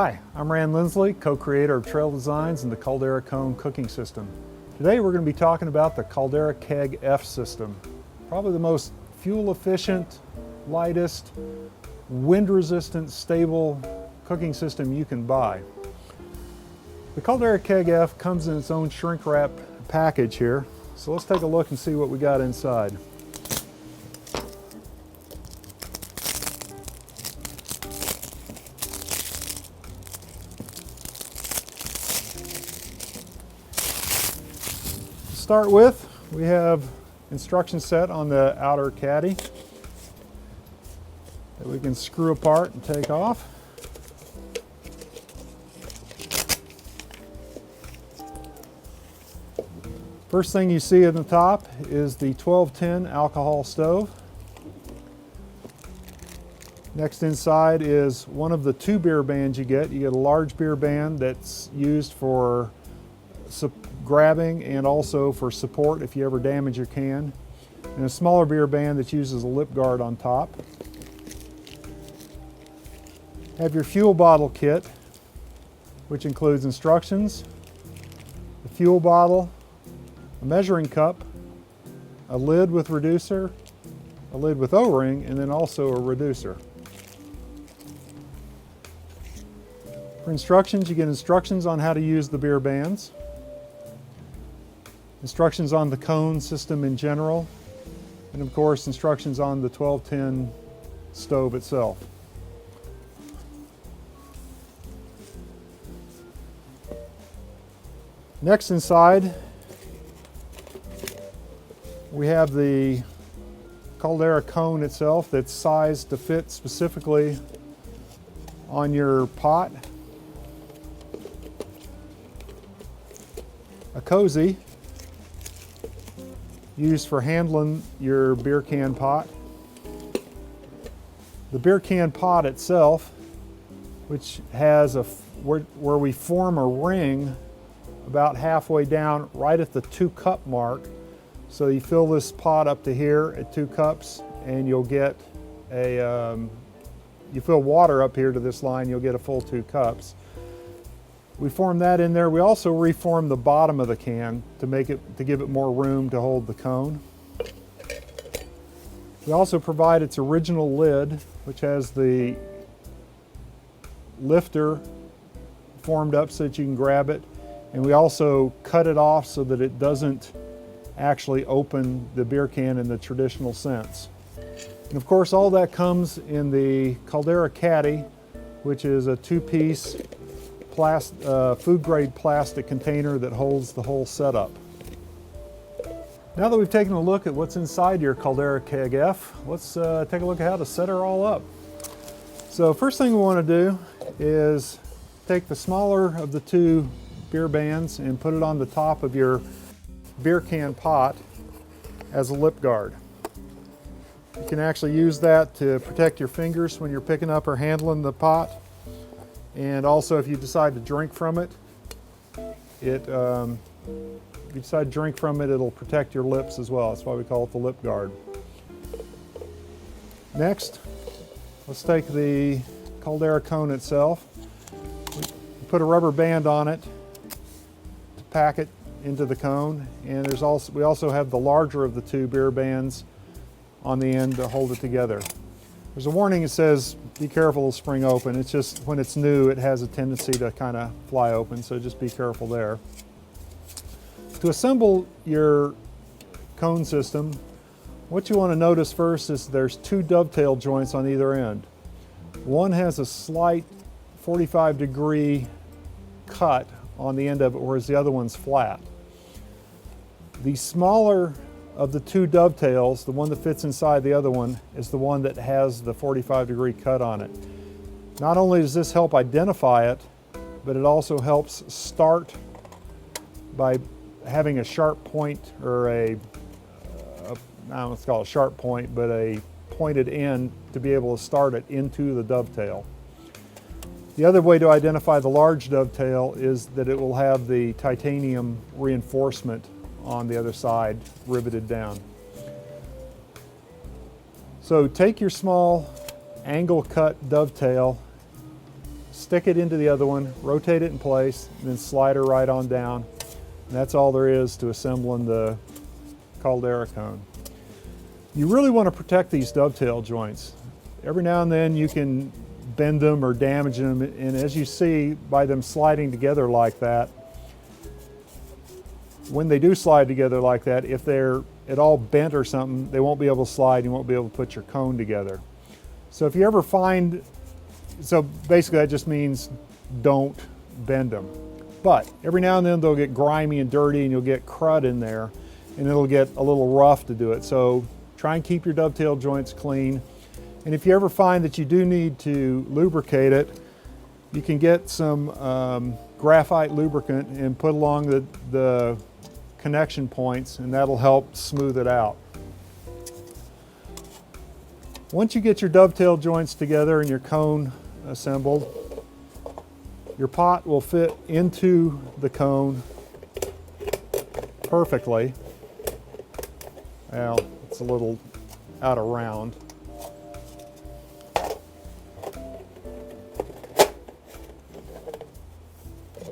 Hi, I'm Rand Lindsley, co-creator of Trail Designs and the Caldera Cone cooking system. Today we're going to be talking about the Caldera Keg-F system. Probably the most fuel efficient, lightest, wind resistant, stable cooking system you can buy. The Caldera Keg-F comes in its own shrink wrap package here. So let's take a look and see what we got inside. To start with, we have instruction set on the outer caddy that we can screw apart and take off. First thing you see at the top is the 1210 alcohol stove. Next inside is one of the two beer bans you get. You get a large beer ban that's used for grabbing and also for support if you ever damage your can, and a smaller beer ban that uses a lip guard on top. Have your fuel bottle kit, which includes instructions, the fuel bottle, a measuring cup, a lid with reducer, a lid with O-ring, and then also a reducer. For instructions, you get instructions on how to use the beer bans, instructions on the cone system in general, and of course instructions on the 1210 stove itself. Next inside, we have the Caldera cone itself that's sized to fit specifically on your pot. A cozy used for handling your beer can pot. The beer can pot itself, which has where we form a ring about halfway down right at the 2-cup mark. So you fill this pot up to here at 2 cups and you'll get you fill water up here to this line, you'll get a full 2 cups. We form that in there. We also reform the bottom of the can to give it more room to hold the cone. We also provide its original lid, which has the lifter formed up so that you can grab it. And we also cut it off so that it doesn't actually open the beer can in the traditional sense. And of course, all that comes in the Caldera caddy, which is a 2-piece food-grade plastic container that holds the whole setup. Now that we've taken a look at what's inside your Caldera Keg-F, let's take a look at how to set her all up. So first thing we want to do is take the smaller of the 2 beer bans and put it on the top of your beer can pot as a lip guard. You can actually use that to protect your fingers when you're picking up or handling the pot. And also if you decide to drink from it, it'll protect your lips as well. That's why we call it the lip guard. Next, let's take the Caldera cone itself. We put a rubber band on it to pack it into the cone, and we also have the larger of the 2 beer bands on the end to hold it together. There's a warning that says be careful, it'll spring open. It's just when it's new it has a tendency to kind of fly open, so just be careful there. To assemble your cone system, what you want to notice first is there's 2 dovetail joints on either end. One has a slight 45-degree cut on the end of it, whereas the other one's flat. The smaller of the 2 dovetails, the one that fits inside the other one, is the one that has the 45-degree cut on it. Not only does this help identify it, but it also helps start by having a sharp point, or I don't know what's called a sharp point, but a pointed end to be able to start it into the dovetail. The other way to identify the large dovetail is that it will have the titanium reinforcement on the other side riveted down. So take your small angle cut dovetail, stick it into the other one, rotate it in place, and then slide her right on down. And that's all there is to assembling the Caldera cone. You really want to protect these dovetail joints. Every now and then you can bend them or damage them, and as you see by them sliding together like that, when they do slide together like that, if they're at all bent or something, they won't be able to slide, you won't be able to put your cone together. So if you ever find, so basically that just means don't bend them. But every now and then they'll get grimy and dirty and you'll get crud in there and it'll get a little rough to do it. So try and keep your dovetail joints clean. And if you ever find that you do need to lubricate it, you can get some graphite lubricant and put along the connection points, and that'll help smooth it out. Once you get your dovetail joints together and your cone assembled, your pot will fit into the cone perfectly. Well, it's a little out of round.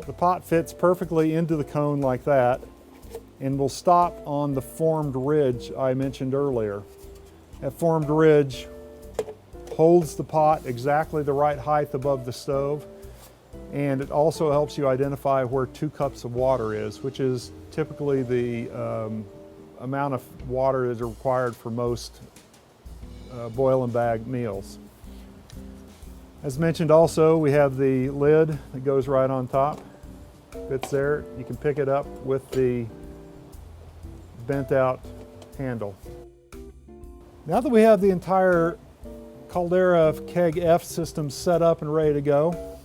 The pot fits perfectly into the cone like that and will stop on the formed ridge I mentioned earlier. That formed ridge holds the pot exactly the right height above the stove, and it also helps you identify where 2 cups of water is, which is typically the amount of water that is required for most boil and bag meals. As mentioned also, we have the lid that goes right on top. Fits there. You can pick it up with the bent out handle. Now that we have the entire Caldera Keg-F system set up and ready to go,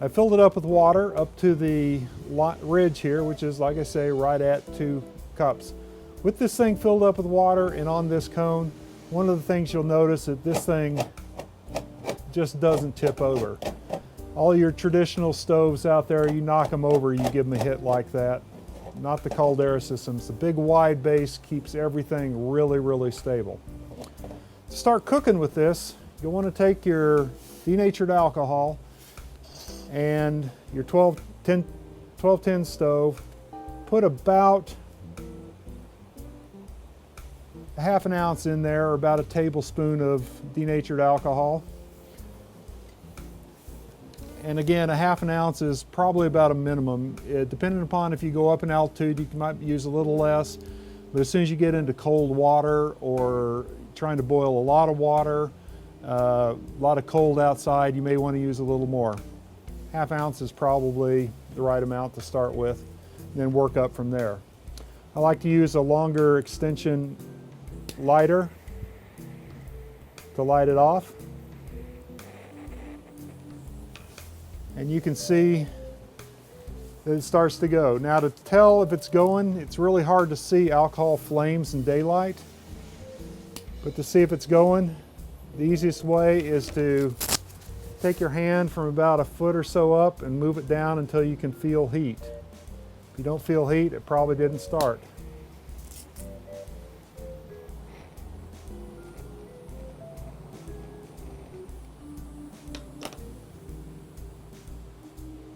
I filled it up with water up to the ridge here, which is, like I say, right at 2 cups. With this thing filled up with water and on this cone, one of the things you'll notice that this thing just doesn't tip over. All your traditional stoves out there, you knock them over, you give them a hit like that. Not the Caldera systems. The big wide base keeps everything really, really stable. To start cooking with this, you'll want to take your denatured alcohol and your 12-tin stove, put about a ½ ounce in there, or about a tablespoon of denatured alcohol. And again, a ½ ounce is probably about a minimum. Depending upon if you go up in altitude, you might use a little less. But as soon as you get into cold water or trying to boil a lot of water, a lot of cold outside, you may want to use a little more. ½ ounce is probably the right amount to start with, and then work up from there. I like to use a longer extension lighter to light it off. And you can see that it starts to go. Now, to tell if it's going, it's really hard to see alcohol flames in daylight. But to see if it's going, the easiest way is to take your hand from about a foot or so up and move it down until you can feel heat. If you don't feel heat, it probably didn't start.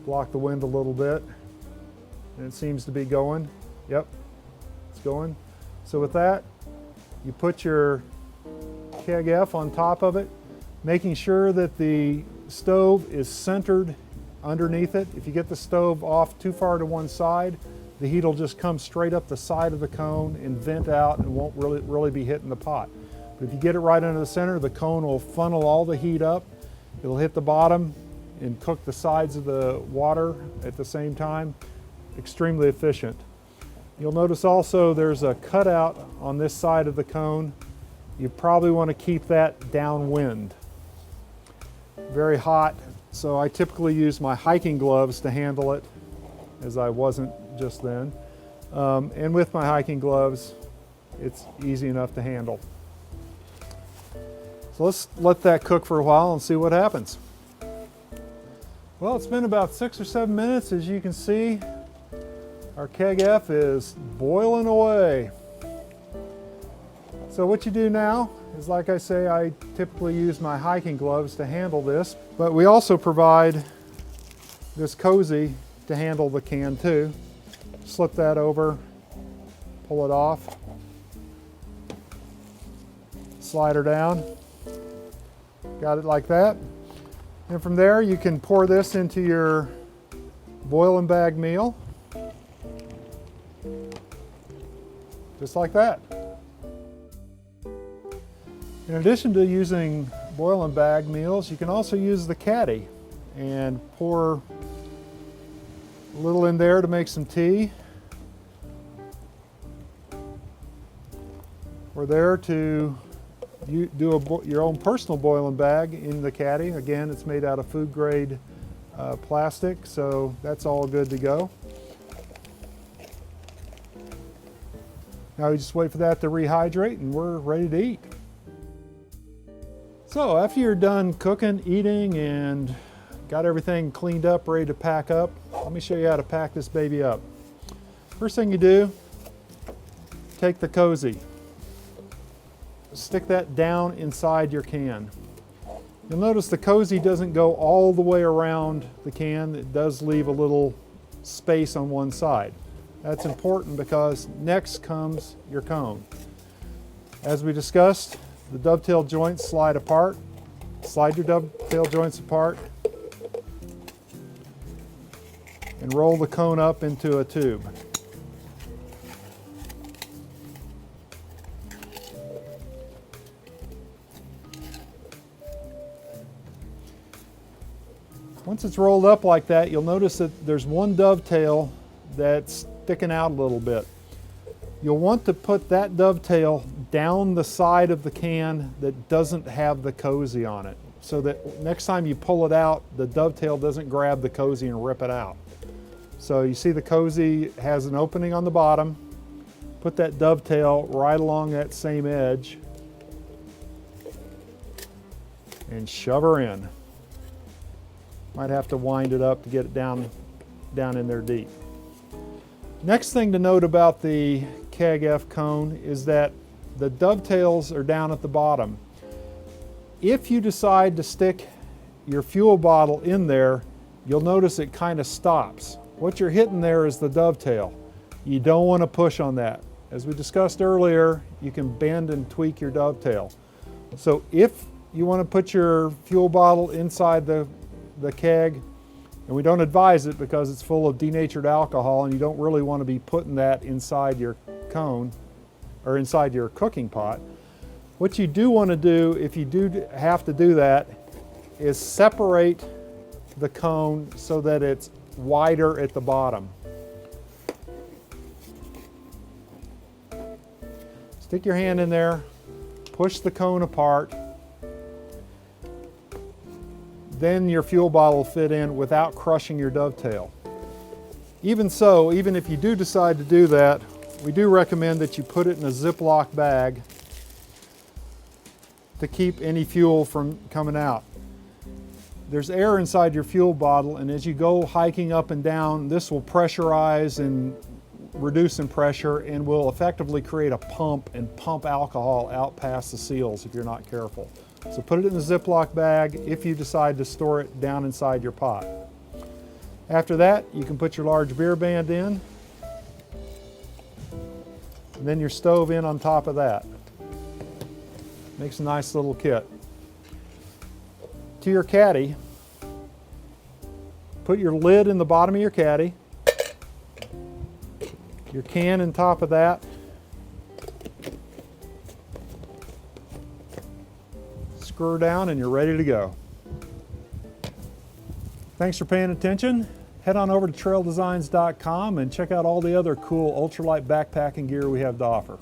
Block the wind a little bit, and it seems to be going. Yep, it's going. So with that, you put your Keg-F on top of it, making sure that the stove is centered underneath it. If you get the stove off too far to one side, the heat will just come straight up the side of the cone and vent out and won't really be hitting the pot. But if you get it right under the center, the cone will funnel all the heat up. It'll hit the bottom and cook the sides of the water at the same time. Extremely efficient. You'll notice also there's a cutout on this side of the cone. You probably want to keep that downwind. Very hot, so I typically use my hiking gloves to handle it, as I wasn't just then. And with my hiking gloves, it's easy enough to handle. So let's let that cook for a while and see what happens. Well, it's been about 6 or 7 minutes. As you can see, our Keg-F is boiling away. So what you do now is, like I say, I typically use my hiking gloves to handle this, but we also provide this cozy to handle the can too. Slip that over, pull it off, slide her down. Got it like that. And from there you can pour this into your boil and bag meal. Just like that. In addition to using boil and bag meals, you can also use the caddy and pour a little in there to make some tea. Or there to do your own personal boil and bag in the caddy. Again, it's made out of food grade plastic, so that's all good to go. Now we just wait for that to rehydrate and we're ready to eat. So after you're done cooking, eating, and got everything cleaned up, ready to pack up, let me show you how to pack this baby up. First thing you do, take the cozy. Stick that down inside your can. You'll notice the cozy doesn't go all the way around the can. It does leave a little space on one side. That's important because next comes your cone. As we discussed, the dovetail joints slide apart. Slide your dovetail joints apart and roll the cone up into a tube. Once it's rolled up like that, you'll notice that there's one dovetail that's sticking out a little bit. You'll want to put that dovetail down the side of the can that doesn't have the cozy on it, so that next time you pull it out, the dovetail doesn't grab the cozy and rip it out. So you see the cozy has an opening on the bottom. Put that dovetail right along that same edge and shove her in. Might have to wind it up to get it down in there deep. Next thing to note about the Keg-F cone is that the dovetails are down at the bottom. If you decide to stick your fuel bottle in there, you'll notice it kind of stops. What you're hitting there is the dovetail. You don't want to push on that. As we discussed earlier, you can bend and tweak your dovetail. So if you want to put your fuel bottle inside the keg, and we don't advise it because it's full of denatured alcohol and you don't really want to be putting that inside your cone or inside your cooking pot. What you do want to do, if you do have to do that, is separate the cone so that it's wider at the bottom. Stick your hand in there, push the cone apart, then your fuel bottle will fit in without crushing your dovetail. Even so, even if you do decide to do that, we do recommend that you put it in a Ziploc bag to keep any fuel from coming out. There's air inside your fuel bottle, and as you go hiking up and down, this will pressurize and reduce in pressure and will effectively create a pump and pump alcohol out past the seals if you're not careful. So put it in a Ziploc bag if you decide to store it down inside your pot. After that, you can put your large beer band in, and then your stove in on top of that. Makes a nice little kit. To your caddy, put your lid in the bottom of your caddy, your can on top of that, screw her down, and you're ready to go. Thanks for paying attention. Head on over to traildesigns.com and check out all the other cool ultralight backpacking gear we have to offer.